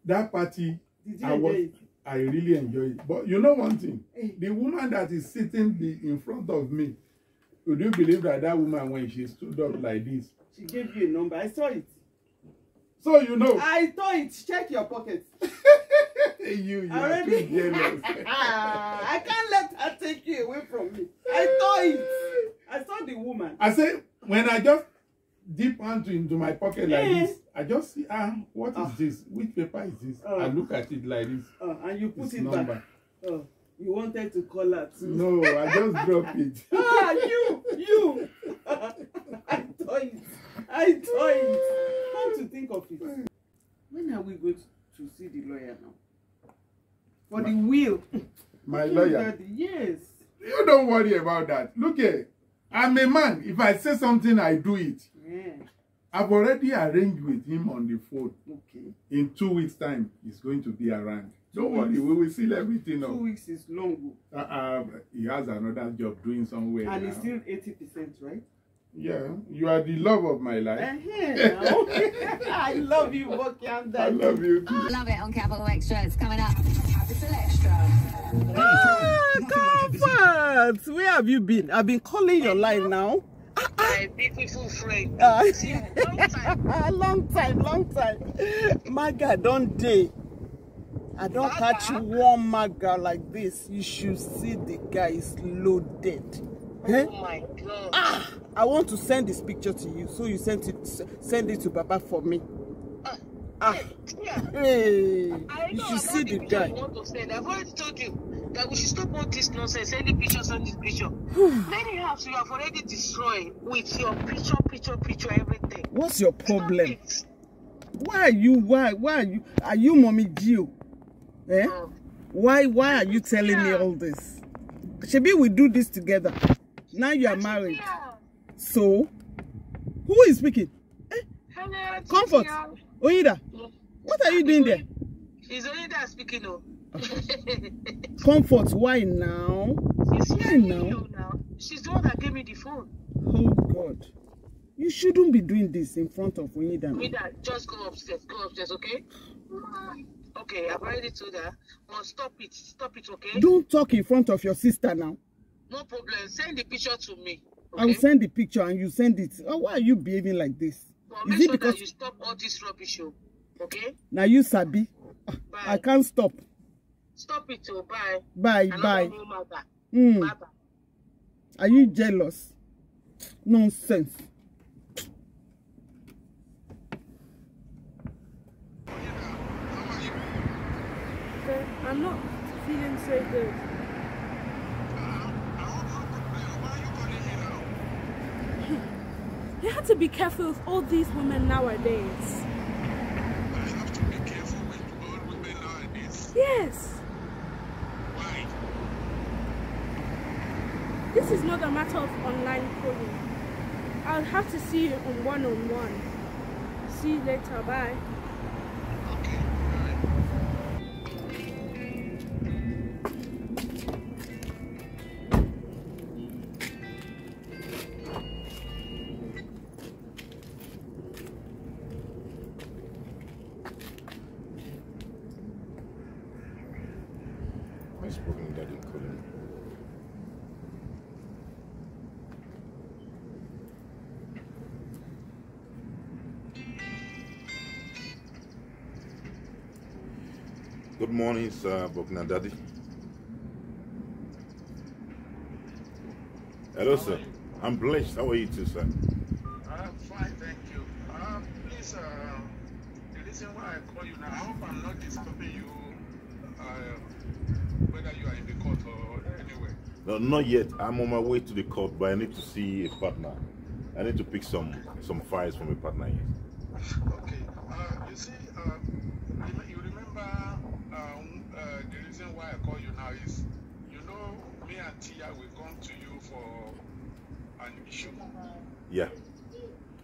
that party, Did you enjoy it? I really enjoyed it. But you know one thing, the woman that is sitting in front of me, would you believe that woman, when she stood up like this, she gave you a number? I saw it. So you know. I saw it. Check your pockets. you are too jealous. I can't let her take you away from me. I saw it. I saw the woman. I say, when I just dip into my pocket like this, I just see, what is this? Which paper is this? I look at it like this. And you put it back. You wanted to call her too. No, I just drop it. You. I saw it. Come to think of it. When are we going to see the lawyer now? For the will. My lawyer? Yes. You don't worry about that. Look here. I'm a man. If I say something, I do it. Yeah. I've already arranged with him on the phone. Okay. In 2 weeks' time, he's going to be around. Don't worry, we will seal everything up. 2 weeks is long. He has another job doing somewhere. And it's still 80%, right? Yeah, you are the love of my life. I love you, Buckingham Daddy. I love you too. I love it on Capital Extra. It's coming up. Capital Extra. Comfort! Where have you been? I've been calling your line now. My beautiful friend. Long time. Maga, don't day. I don't catch one maga like this. You should see the guy is loaded. Oh my God. I want to send this picture to you, so you send it to Baba for me. Hey, you should see the guy. I've already told you that we should stop all this nonsense. Send the picture. Many houses you have already destroyed with your picture, everything. What's your problem? Why are you? Are you Mommy Gio? Eh? Why are you telling me all this? Shebi, we do this together. Now you are married. So, who is speaking? Hello, Comfort. Oida, what are you doing there? She's Oida speaking. Comfort, why now? Why now? She's the one that gave me the phone. Oh God. You shouldn't be doing this in front of Oida. Oida, just go upstairs, okay? Okay, I've already told her. But stop it, okay? Don't talk in front of your sister now. No problem. Send the picture to me. Okay? I will send the picture and you send it. Why are you behaving like this? Well, make sure that you stop all this rubbish, okay? Now you sabi. Bye. I can't stop. Stop it, bye. Bye. Bye. Bye. Are you jealous? Nonsense. I'm not feeling so good. You have to be careful with all these women nowadays. I have to be careful with all women nowadays? Yes. Why? This is not a matter of online calling. I'll have to see you on one-on-one. See you later. Bye. Okay, Where's Buckingham Daddy calling? Good morning, sir, Buckingham Daddy. Hello, sir. I'm blessed. How are you too, sir? I'm fine, thank you. Please, the reason why I call you now, I hope I'm not disturbing you, whether you are in the court or anywhere. No, not yet. I'm on my way to the court, but I need to see a partner. I need to pick some files from a partner here. Okay. You see, you remember the reason why I call you now is, you know, me and Tia will come to you for an issue. Yeah.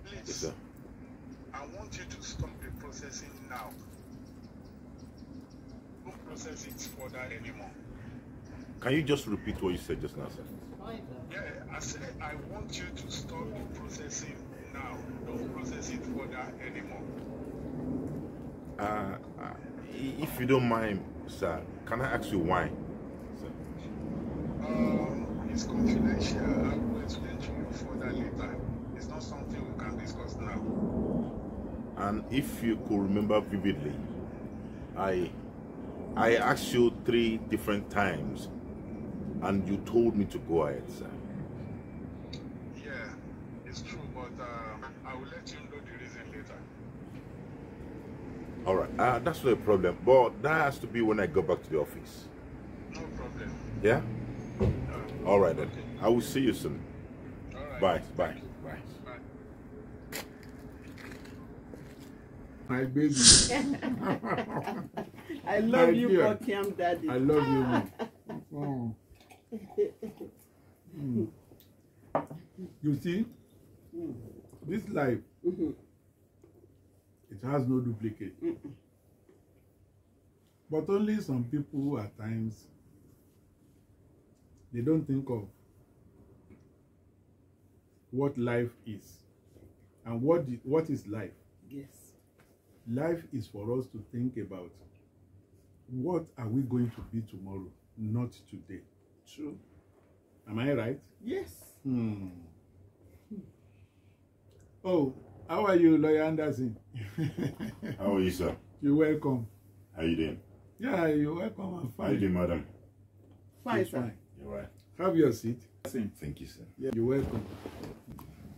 Please, Yes, sir. I want you to stop the processing now. Don't process it further anymore. Can you just repeat what you said just now, sir? Yeah, I said I want you to stop the processing now. Don't process it further anymore. if you don't mind, sir, can I ask you why? It's confidential. I will explain to you further later. It's not something we can discuss now. And if you could remember vividly, I asked you 3 different times, and you told me to go ahead, sir. Yeah, it's true, but I will let you know the reason later. All right, that's not a problem, but that has to be when I go back to the office. No problem. Yeah? All right then. Okay. I will see you soon. All right. Bye. Bye. Bye. Bye. My baby. I love My you, dear. Buckingham Daddy. I love you. Man. Oh. You see, this life, it has no duplicate. But only some people at times, they don't think of what life is. And what is life? Yes. Life is for us to think about what are we going to be tomorrow, not today. True. Am I right? Yes. Oh, how are you, Lawyer Anderson? How are you, sir? You're welcome. How you doing? Yeah, you're welcome. I'm fine. How you doing, madam? Fine, It's sir. fine. You're right. Have your seat. Thank you, sir. Yeah, you're welcome.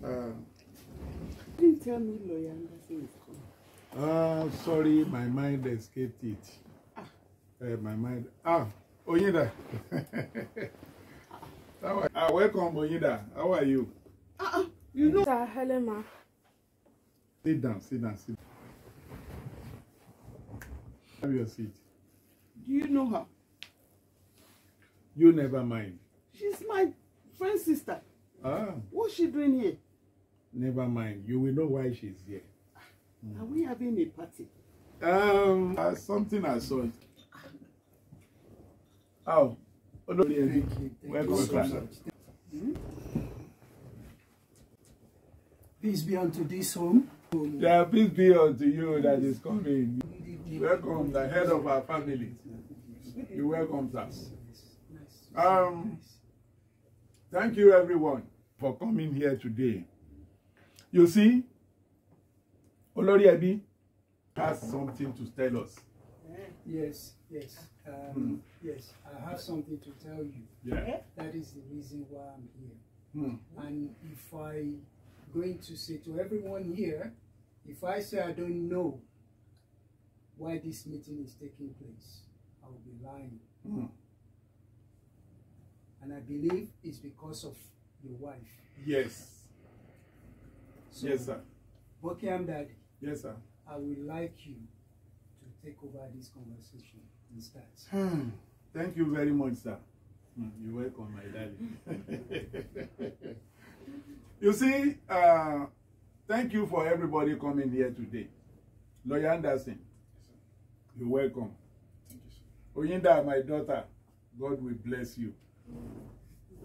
You didn't tell me Lawyer Anderson is coming. Sorry, my mind escaped it. My mind. Oyinda. Welcome, Oyinda. How are you? You know. Sir, Helena. Sit down, sit down, sit down. Have your seat. Do you know her? You never mind. She's my friend's sister. What's she doing here? Never mind. You will know why she's here. Are we having a party? Something I saw. Oh, thank you. Welcome, sir. Peace be unto this home. Yeah, peace be unto you that is coming. Welcome, the head of our family. You're welcome, sir. Thank you, everyone, for coming here today. You see, Olori Ebi has something to tell us. Yes. Yes, I have something to tell you. Yeah. That is the reason why I'm here. And if I'm going to say to everyone here, if I say I don't know why this meeting is taking place, I will be lying. And I believe it's because of your wife. Yes. So, Yes, sir. Buckingham Daddy, Yes, sir. I would like you to take over this conversation and start. Thank you very much, sir. You're welcome, my daddy. You see, thank you for everybody coming here today. Lawyer Anderson, you're welcome. Thank you, sir. Oyinda, my daughter, God will bless you.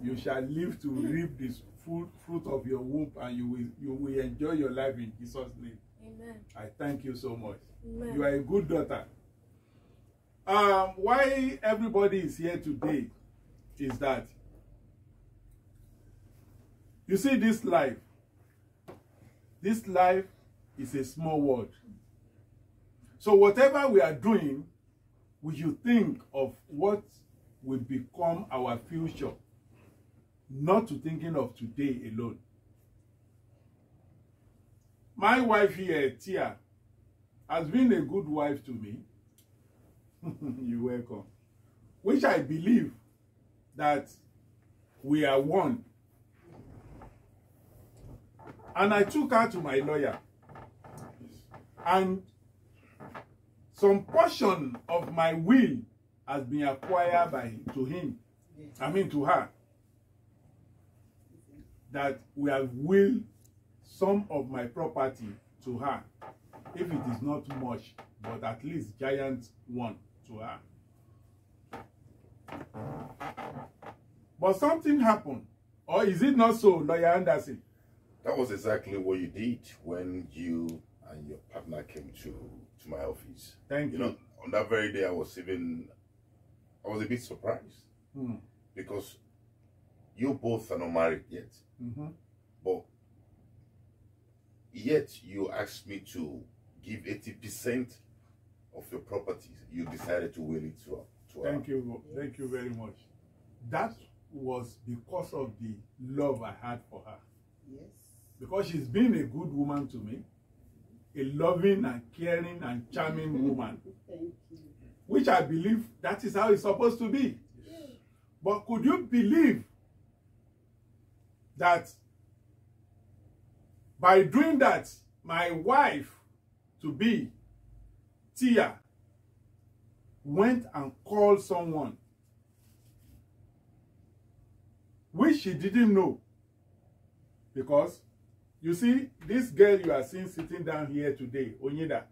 You shall live to reap this fruit of your womb, and you will enjoy your life in Jesus' name. Amen. I thank you so much. Amen. You are a good daughter. Why everybody is here today is that you see this life is a small world. So whatever we are doing, we should think of what will become our future, not to thinking of today alone. My wife here, Tia, has been a good wife to me. You're welcome. Which I believe that we are one. And I took her to my lawyer. And some portion of my will has been acquired to her. That we have willed some of my property to her. If it is not much, but at least giant one to her. But something happened. Or is it not so, Lawyer Anderson? That was exactly what you did when you and your partner came to my office. Thank you. You know, on that very day, I was a bit surprised. Because you both are not married yet. But yet you asked me to give 80% of your properties. You decided to will it to her. Thank you very much. That was because of the love I had for her. Yes. Because she's been a good woman to me, a loving and caring and charming woman. Thank you. Which I believe that is how it's supposed to be. Yes. But could you believe that by doing that, my wife to be, Tia, went and called someone which she didn't know? Because you see, this girl you are seeing sitting down here today, Onyeda,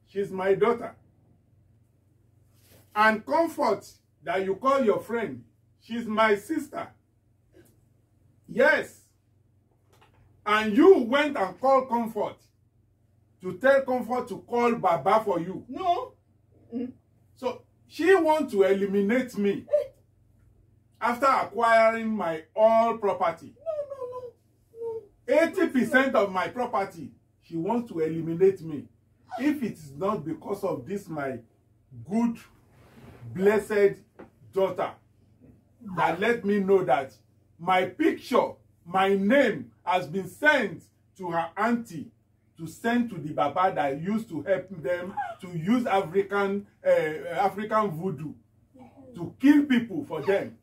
she's my daughter. And Comfort, that you call your friend, she's my sister. Yes. And you went and called Comfort to tell Comfort to call Baba for you. No. So she wants to eliminate me after acquiring my all property. No. 80% of my property, she wants to eliminate me. If it is not because of this, my good, blessed daughter, that let me know that my picture, my name has been sent to her auntie to send to the Baba that used to help them to use African voodoo to kill people for them.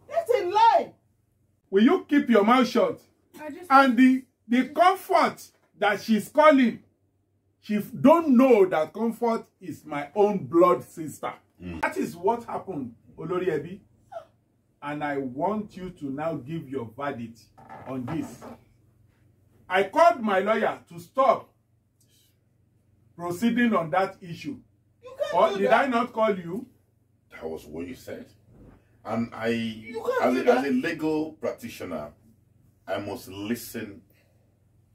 That's a lie. Will you keep your mouth shut? And the Comfort that she's calling, she don't know that Comfort is my own blood sister. That is what happened, Olori Ebi. And I want you to now give your verdict on this. I called my lawyer to stop proceeding on that issue. Or did I not call you? That was what you said. And as a legal practitioner, I must listen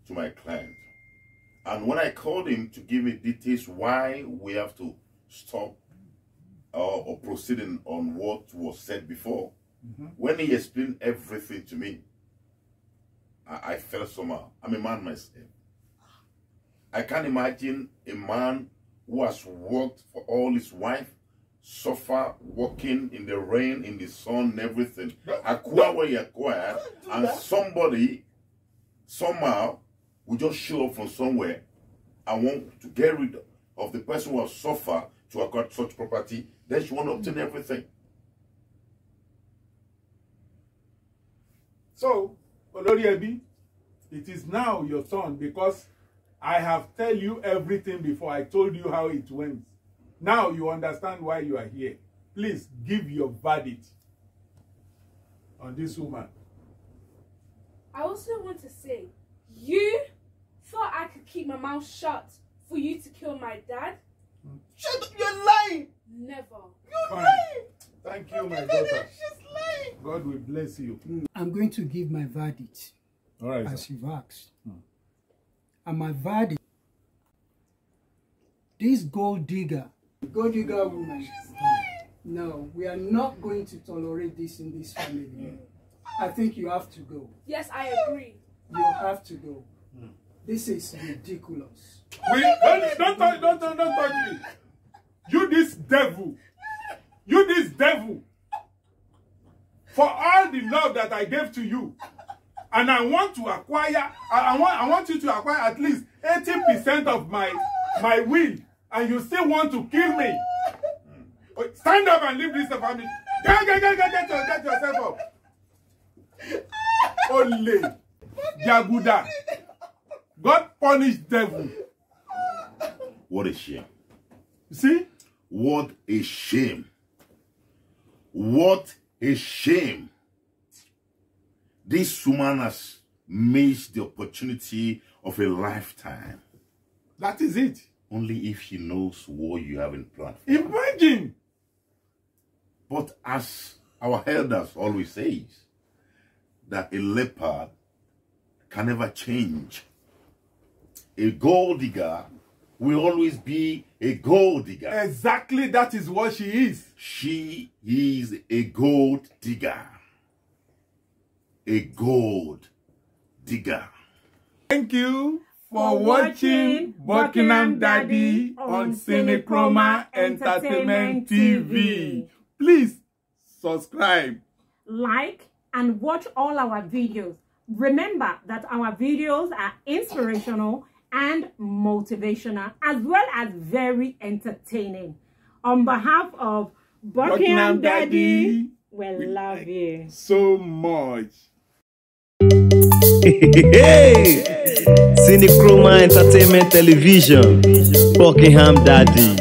to my client. And when I called him to give me details why we have to stop or proceeding on what was said before, when he explained everything to me, I felt somehow. I'm a man myself. I can't imagine a man who has worked for all his wife, suffer working in the rain, in the sun, and everything, acquire what he acquired, and somebody somehow will just show up from somewhere and want to get rid of the person who has suffered to acquire such property. Then she want to obtain everything. So, Olori Ebi, it is now your turn, because I have tell you everything before. I told you how it went. Now you understand why you are here. Please give your verdict on this woman. I also want to say, you thought I could keep my mouth shut for you to kill my dad? Shut up, you're lying. Never. You're lying. Thank you, my daughter. She's lying. God will bless you. I'm going to give my verdict, All right, as you've asked. And my verdict, this gold digger woman, she's lying. No, we are not going to tolerate this in this family. I think you have to go. Yes, I agree. You have to go. This is ridiculous. Don't touch me. You this devil. You this devil. For all the love that I gave to you, and I want to acquire, I want you to acquire at least 80% of my will, and you still want to kill me. Stand up and leave this family. Get yourself up. Ole Jaguda. God punish devil. What a shame. See? What a shame. What a shame. This woman has missed the opportunity of a lifetime. That is it. Only if she knows what you have in plan. Imagine. But as our elders always say, that a leopard can never change. A gold digger will always be a gold digger. Exactly, that is what she is. She is a gold digger. A gold digger. Thank you for watching Buckingham Daddy on Cinechroma Entertainment TV. Please subscribe, like, and watch all our videos. Remember that our videos are inspirational and motivational, as well as very entertaining. On behalf of Buckingham Daddy, we love you so much. Hey, Cinechroma Entertainment Television, Buckingham Daddy.